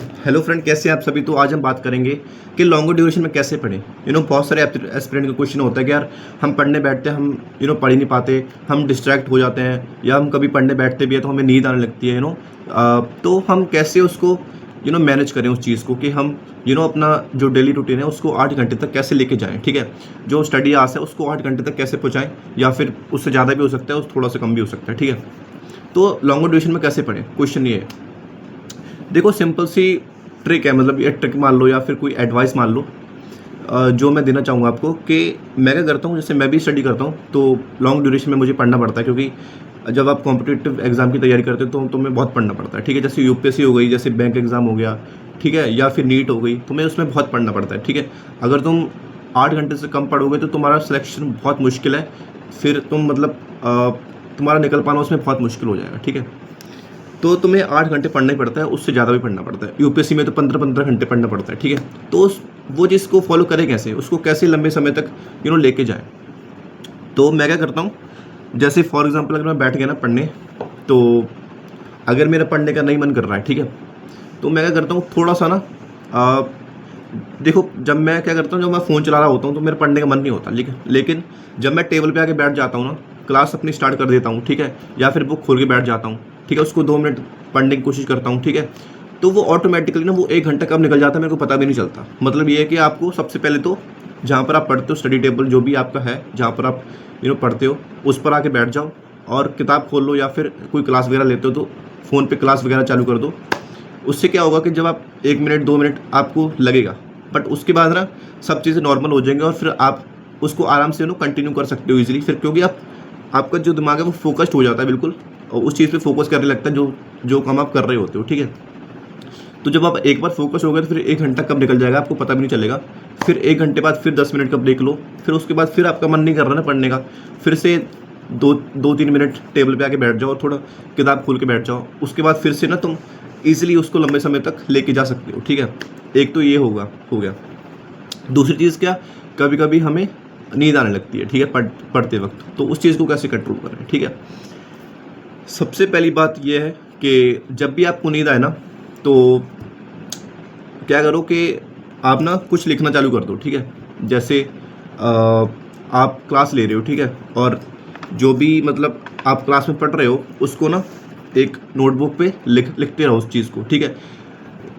Hello friend, कैसे हैं आप सभी। तो आज हम बात करेंगे कि लॉन्गर ड्यूरेशन में कैसे पढ़ें। बहुत सारे एस्पिरेंट का क्वेश्चन होता है कि यार हम पढ़ने बैठते हैं, हम पढ़ ही नहीं पाते, हम डिस्ट्रैक्ट हो जाते हैं, या हम कभी पढ़ने बैठते भी है तो हमें नींद आने लगती है। तो हम कैसे उसको मैनेज करें उस चीज़ को कि हम अपना जो डेली रूटीन है उसको 8 घंटे तक कैसे लेके जाएं। ठीक है, जो स्टडी आवर्स है उसको 8 घंटे तक कैसे पहुँचाएँ, या फिर उससे ज़्यादा भी हो सकता है, उस थोड़ा सा कम भी हो सकता है। ठीक है, तो लॉन्गर ड्यूरेशन में कैसे पढ़ें, क्वेश्चन ये है। देखो, सिंपल सी ट्रिक है, मतलब ये ट्रिक मान लो या फिर कोई एडवाइस मान लो, जो मैं देना चाहूँगा आपको कि मैं क्या करता हूँ, जैसे मैं भी स्टडी करता हूँ तो लॉन्ग ड्यूरेशन में मुझे पढ़ना पड़ता है, क्योंकि जब आप कॉम्पिटिटिव एग्जाम की तैयारी करते हो तो तुम्हें बहुत पढ़ना पड़ता है। ठीक है, जैसे यूपीएससी हो गई, जैसे बैंक एग्जाम हो गया, ठीक है, या फिर नीट हो गई, तुम्हें उसमें बहुत पढ़ना पड़ता है। ठीक है, अगर तुम 8 घंटे से कम पढ़ोगे तो तुम्हारा सिलेक्शन बहुत मुश्किल है, फिर तुम मतलब तुम्हारा निकल पाना उसमें बहुत मुश्किल हो जाएगा। ठीक है, तो तुम्हें 8 घंटे पढ़ना ही पड़ता है, उससे ज़्यादा भी पढ़ना पड़ता है। यूपीएससी में तो 15-15 घंटे पढ़ना पड़ता है। ठीक है, तो वो चीज़ को फॉलो करें कैसे, उसको कैसे लंबे समय तक लेके जाएं। तो मैं क्या करता हूँ, जैसे फॉर एग्जांपल अगर मैं बैठ गया ना पढ़ने, तो अगर मेरा पढ़ने का नहीं मन कर रहा है, ठीक है, तो मैं क्या करता हूँ, थोड़ा सा ना आ, देखो, जब मैं क्या करता हूँ, जब मैं फ़ोन चला रहा होता हूँ तो मेरा पढ़ने का मन नहीं होता, लेकिन जब मैं टेबल पे आके बैठ जाता हूँ ना, क्लास अपनी स्टार्ट कर देता हूँ, ठीक है, या फिर बुक खोल के बैठ जाता हूँ, ठीक है, उसको 2 मिनट पढ़ने की कोशिश करता हूँ, ठीक है, तो वो ऑटोमेटिकली ना वो 1 घंटा कब निकल जाता है मेरे को पता भी नहीं चलता। मतलब ये है कि आपको सबसे पहले तो जहाँ पर आप पढ़ते हो, स्टडी टेबल जो भी आपका है, जहाँ पर आप पढ़ते हो, उस पर आके बैठ जाओ और किताब खोल लो, या फिर कोई क्लास वगैरह लेते हो तो फ़ोन पे क्लास वगैरह चालू कर दो। उससे क्या होगा कि जब आप 1 मिनट 2 मिनट आपको लगेगा, बट उसके बाद ना सब चीज़ें नॉर्मल हो जाएंगी और फिर आप उसको आराम से कंटिन्यू कर सकते हो ईजिली, फिर क्योंकि आपका जो दिमाग है वो फोकस्ड हो जाता है बिल्कुल, और उस चीज़ पे फोकस करने लगता है जो जो काम आप कर रहे होते हो। ठीक है, तो जब आप एक बार फोकस हो गए तो फिर 1 घंटा कब निकल जाएगा आपको पता भी नहीं चलेगा। फिर 1 घंटे बाद फिर 10 मिनट का ब्रेक लो, फिर उसके बाद फिर आपका मन नहीं कर रहा ना पढ़ने का, फिर से 2-3 मिनट टेबल पे आके बैठ जाओ और थोड़ा किताब खोल के बैठ जाओ। उसके बाद फिर से ना तुम ईजिली उसको लंबे समय तक लेके जा सकते हो। ठीक है, एक तो ये हो गया। दूसरी चीज़ क्या, कभी कभी हमें नींद आने लगती है, ठीक है, पढ़ते वक्त, तो उस चीज़ को कैसे कंट्रोल करें। ठीक है, सबसे पहली बात यह है कि जब भी आपको नींद आए ना, तो क्या करो कि आप ना कुछ लिखना चालू कर दो। ठीक है, जैसे आप क्लास ले रहे हो, ठीक है, और जो भी मतलब आप क्लास में पढ़ रहे हो उसको ना एक नोटबुक पे लिखते रहो उस चीज़ को। ठीक है,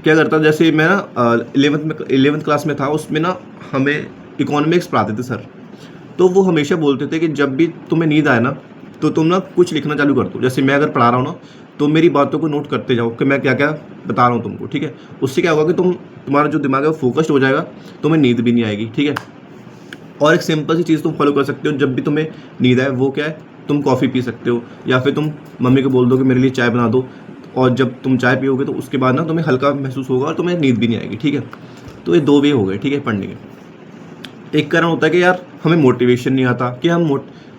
क्या करता हूँ, जैसे मैं ना 11th क्लास में था, उसमें ना हमें इकोनॉमिक्स पढ़ाते थे सर। तो वो हमेशा बोलते थे कि जब भी तुम्हें नींद आए ना, तो तुम ना कुछ लिखना चालू कर दो। जैसे मैं अगर पढ़ा रहा हूँ ना, तो मेरी बातों को नोट करते जाओ कि मैं क्या क्या बता रहा हूँ तुमको। ठीक है, उससे क्या होगा कि तुम्हारा जो दिमाग है वो फोकस्ड हो जाएगा, तुम्हें नींद भी नहीं आएगी। ठीक है, और एक सिंपल सी चीज़ तुम फॉलो कर सकते हो, जब भी तुम्हें नींद आए, वो क्या है, तुम कॉफ़ी पी सकते हो, या फिर तुम मम्मी को बोल दो कि मेरे लिए चाय बना दो, और जब तुम चाय पियोगे तो उसके बाद ना तुम्हें हल्का महसूस होगा और तुम्हें नींद भी नहीं आएगी। ठीक है, तो ये 2 वे हो गए, ठीक है, पढ़ने के। एक कारण होता है कि यार हमें मोटिवेशन नहीं आता कि हम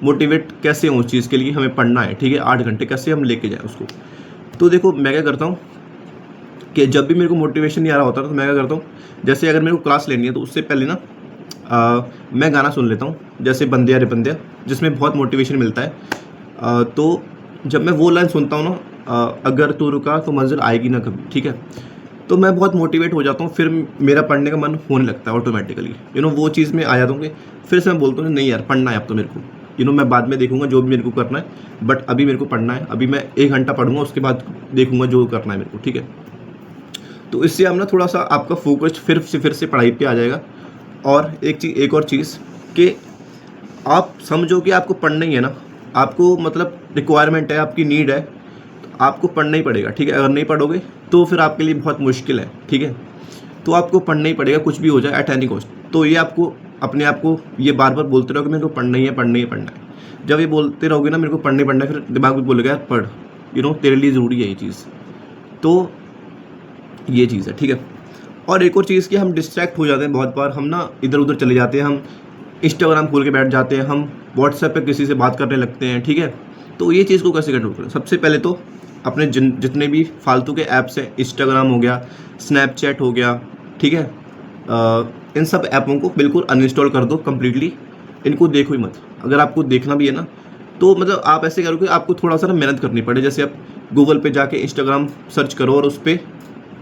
मोटिवेट कैसे हों उस चीज़ के लिए, हमें पढ़ना है, ठीक है, 8 घंटे कैसे हम लेके जाएं उसको। तो देखो, मैं क्या करता हूँ कि जब भी मेरे को मोटिवेशन नहीं आ रहा होता तो मैं क्या करता हूँ, जैसे अगर मेरे को क्लास लेनी है तो उससे पहले ना मैं गाना सुन लेता हूँ, जैसे बंदिया रे बंदिया, जिसमें बहुत मोटिवेशन मिलता है। तो जब मैं वो लाइन सुनता हूँ ना, अगर तू रुका तो मंजिल आएगी ना कभी, ठीक है, तो मैं बहुत मोटिवेट हो जाता हूँ, फिर मेरा पढ़ने का मन होने लगता है ऑटोमेटिकली। वो चीज़ में आ जाता हूँ कि फिर से मैं बोलता हूँ नहीं यार, पढ़ना है अब तो मेरे को, मैं बाद में देखूंगा जो भी मेरे को करना है, बट अभी मेरे को पढ़ना है, अभी मैं 1 घंटा पढ़ूंगा, उसके बाद देखूंगा जो करना है मेरे को। ठीक है, तो इससे हम ना थोड़ा सा आपका फोकस फिर से पढ़ाई पे आ जाएगा। और एक और चीज़ कि आप समझो कि आपको पढ़ना ही है ना, आपको मतलब रिक्वायरमेंट है, आपकी नीड है, तो आपको पढ़ना ही पड़ेगा। ठीक है, अगर नहीं पढ़ोगे तो फिर आपके लिए बहुत मुश्किल है। ठीक है, तो आपको पढ़ना ही पड़ेगा, कुछ भी हो जाए, एट एनी कॉस्ट। तो ये आपको अपने आप को ये बार बार बोलते रहो कि मेरे को पढ़ना ही है, पढ़ना ही है, पढ़ना है। जब ये बोलते रहोगे ना मेरे को पढ़ना ही पढ़ना है, फिर दिमाग भी बोलेगा यार पढ़, तेरे लिए ज़रूरी है ये चीज़। तो ये चीज़ है। ठीक है, और एक और चीज़ कि हम डिस्ट्रैक्ट हो जाते हैं बहुत बार, हम ना इधर उधर चले जाते हैं, हम इंस्टाग्राम खोल के बैठ जाते हैं, हम व्हाट्सएप पे किसी से बात करने लगते हैं। ठीक है, तो ये चीज़ को कैसे कंट्रोल करें, सबसे पहले तो अपने जितने भी फालतू के ऐप्स हैं, इंस्टाग्राम हो गया, स्नैपचैट हो गया, ठीक है, इन सब ऐपों को बिल्कुल अनइंस्टॉल कर दो कम्प्लीटली, इनको देखो ही मत। अगर आपको देखना भी है ना, तो मतलब आप ऐसे करो कि आपको थोड़ा सा ना मेहनत करनी पड़े, जैसे आप गूगल पे जाके इंस्टाग्राम सर्च करो और उस पर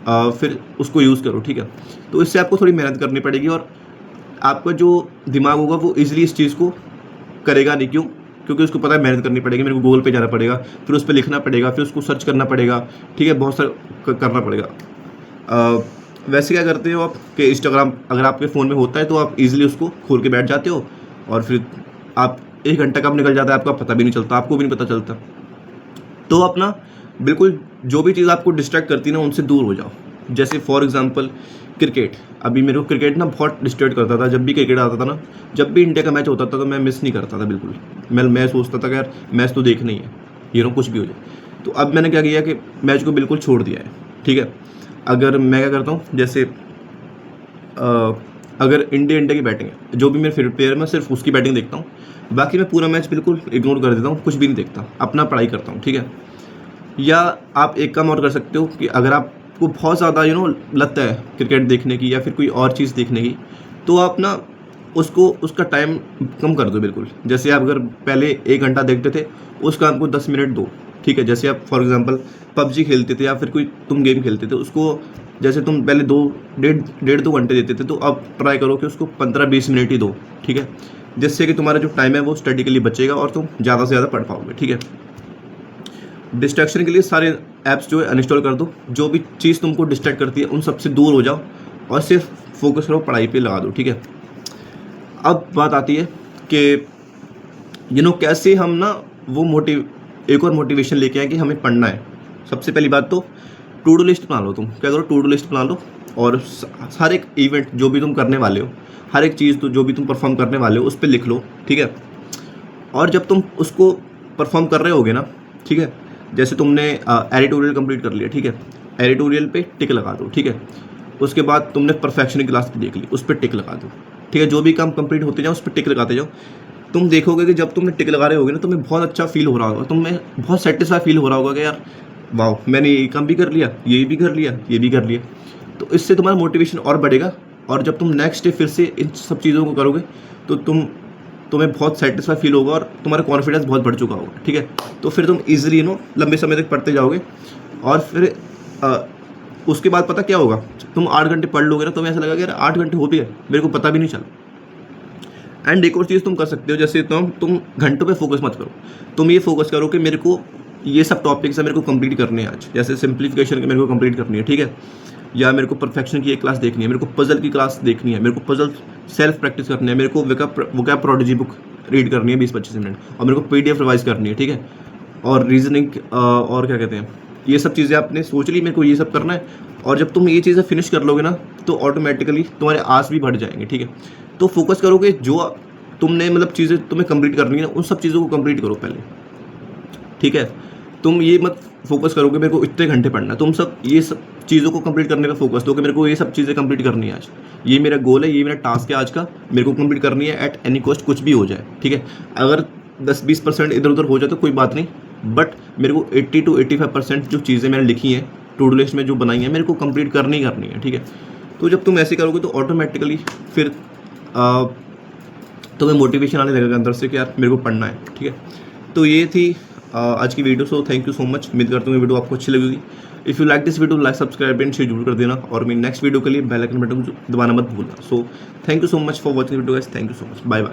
फिर उसको यूज़ करो, ठीक है। तो इससे आपको थोड़ी मेहनत करनी पड़ेगी और आपका जो दिमाग होगा वो ईज़िली इस चीज़ को करेगा नहीं। क्यों? क्योंकि उसको पता है मेहनत करनी पड़ेगी, मेरे को गूगल पे जाना पड़ेगा, फिर उस पे लिखना पड़ेगा, फिर उसको सर्च करना पड़ेगा, ठीक है, बहुत सारा करना पड़ेगा। वैसे क्या करते हो आप कि इंस्टाग्राम अगर आपके फ़ोन में होता है तो आप ईज़िली उसको खोल के बैठ जाते हो और फिर आप 1 घंटा कब निकल जाता है आपका पता भी नहीं चलता, आपको भी नहीं पता चलता। तो अपना बिल्कुल जो भी चीज़ आपको डिस्ट्रैक्ट करती है ना उनसे दूर हो जाओ। जैसे फॉर एग्ज़ाम्पल क्रिकेट, अभी मेरे को क्रिकेट ना बहुत डिस्ट्रैक्ट करता था। जब भी क्रिकेट आता था ना, जब भी इंडिया का मैच होता था तो मैं मिस नहीं करता था बिल्कुल। मैं सोचता था कि यार मैच तो देखना ही है, कुछ भी हो जाए। तो अब मैंने क्या किया कि मैच को बिल्कुल छोड़ दिया है, ठीक है। अगर मैं क्या करता हूँ, जैसे अगर इंडिया की बैटिंग है, जो भी मेरे फेवरेट प्लेयर है मैं सिर्फ उसकी बैटिंग देखता हूँ, बाकी मैं पूरा मैच बिल्कुल इग्नोर कर देता हूँ, कुछ भी नहीं देखता, अपना पढ़ाई करता हूँ, ठीक है। या आप एक काम और कर सकते हो कि अगर आपको बहुत ज़्यादा लत है क्रिकेट देखने की या फिर कोई और चीज़ देखने की, तो आप ना उसका टाइम कम कर दो बिल्कुल। जैसे आप अगर पहले 1 घंटा देखते थे, उस काम को 10 मिनट दो, ठीक है। जैसे आप फॉर एग्ज़ाम्पल पबजी खेलते थे या फिर कोई तुम गेम खेलते थे, उसको जैसे तुम पहले 1.5-2 घंटे देते थे, तो अब ट्राई करो कि उसको 15-20 मिनट ही दो, ठीक है। जिससे कि तुम्हारा जो टाइम है वो स्टडी के लिए बचेगा और तुम ज़्यादा से ज़्यादा पढ़ पाओगे, ठीक है। डिस्ट्रैक्शन के लिए सारे ऐप्स जो है अनइंस्टॉल कर दो। जो भी चीज़ तुमको डिस्ट्रैक्ट करती है उन सबसे दूर हो जाओ और सिर्फ फोकस करो, पढ़ाई पे लगा दो, ठीक है। अब बात आती है कि कैसे हम ना वो एक और मोटिवेशन लेके आए कि हमें पढ़ना है। सबसे पहली बात तो टू डू लिस्ट बना लो। तुम क्या करो, टू डू लिस्ट बना लो और हर एक इवेंट जो भी तुम करने वाले हो, हर एक चीज़ तो जो भी तुम परफॉर्म करने वाले हो उस पर लिख लो, ठीक है। और जब तुम उसको परफॉर्म कर रहे होगे ना, ठीक है, जैसे तुमने एडिटोरियल कंप्लीट कर लिया, ठीक है, एडिटोरियल पे टिक लगा दो, ठीक है। उसके बाद तुमने परफेक्शन की क्लास देख ली, उस पर टिक लगा दो, ठीक है। जो भी काम कंप्लीट होते जाओ उस पर टिक लगाते जाओ। तुम देखोगे कि जब तुमने टिक लगा रहे होगे ना, तुम्हें बहुत अच्छा फील हो रहा होगा, तुम्हें बहुत सेटिस्फाई फील हो रहा होगा कि यार वाह, मैंने ये काम भी कर लिया, ये भी कर लिया, ये भी कर लिया। तो इससे तुम्हारा मोटिवेशन और बढ़ेगा और जब तुम नेक्स्ट डे फिर से इन सब चीज़ों को करोगे तो तुम्हें बहुत सेटिस्फाई फील होगा और तुम्हारा कॉन्फिडेंस बहुत बढ़ चुका होगा, ठीक है। तो फिर तुम ईजिली लंबे समय तक पढ़ते जाओगे और फिर उसके बाद पता क्या होगा, तुम 8 घंटे पढ़ लोगे ना, तुम्हें ऐसा लगेगा कि यार 8 घंटे हो भी गए, मेरे को पता भी नहीं चला। एंड एक और चीज़ तुम कर सकते हो, जैसे तुम घंटों पे फोकस मत करो, तुम ये फोकस करो कि मेरे को ये सब टॉपिक्स है मेरे को कंप्लीट करने हैं आज। जैसे सिंप्लीफिकेशन की मेरे को कंप्लीट करनी है, ठीक है, या मेरे को परफेक्शन की एक क्लास देखनी है, मेरे को पजल की क्लास देखनी है, मेरे को पजल सेल्फ प्रैक्टिस करनी है, मेरे को वोकैब प्रोडिजी बुक रीड करनी है 20-25 मिनट, और मेरे को PDF रिवाइज करनी है, ठीक है। और रीजनिंग और क्या कहते हैं, ये सब चीज़ें आपने सोच ली मेरे को ये सब करना है। और जब तुम ये चीज़ें फिनिश कर लोगे ना तो ऑटोमेटिकली तुम्हारे आस भी बढ़ जाएंगे, ठीक है। तो फोकस करोगे जो तुमने चीज़ें तुम्हें कंप्लीट करनी है ना, उन सब चीज़ों को कंप्लीट करो पहले, ठीक है। तुम ये मत फोकस करोगे मेरे को इतने घंटे पढ़ना है, तुम ये सब चीज़ों को कंप्लीट करने पे फोकस दो कि मेरे को ये सब चीज़ें कंप्लीट करनी है आज, ये मेरा गोल है, ये मेरा टास्क है आज का, मेरे को कंप्लीट करनी है एट एनी कॉस्ट, कुछ भी हो जाए, ठीक है। अगर 10-20% इधर उधर हो जाए तो कोई बात नहीं, बट मेरे को 80-85% जो चीज़ें मैंने लिखी हैं टू डू लिस्ट में जो बनाई हैं मेरे को कंप्लीट करनी है, ठीक है। तो जब तुम ऐसे करोगे तो ऑटोमेटिकली फिर तुम्हें मोटिवेशन आने लगेगा अंदर से कि यार मेरे को पढ़ना है, ठीक है। तो ये थी आज की video. So thank you so much. उम्मीद करता हूँ वीडियो आपको अच्छी लगेगी। If you like this video, like, subscribe and share जरूर कर देना और मेरी नेक्स्ट वीडियो के लिए बेल आइकन बटन दबाना मत भूलना। So thank you so much for watching video guys. Thank you so much. Bye bye.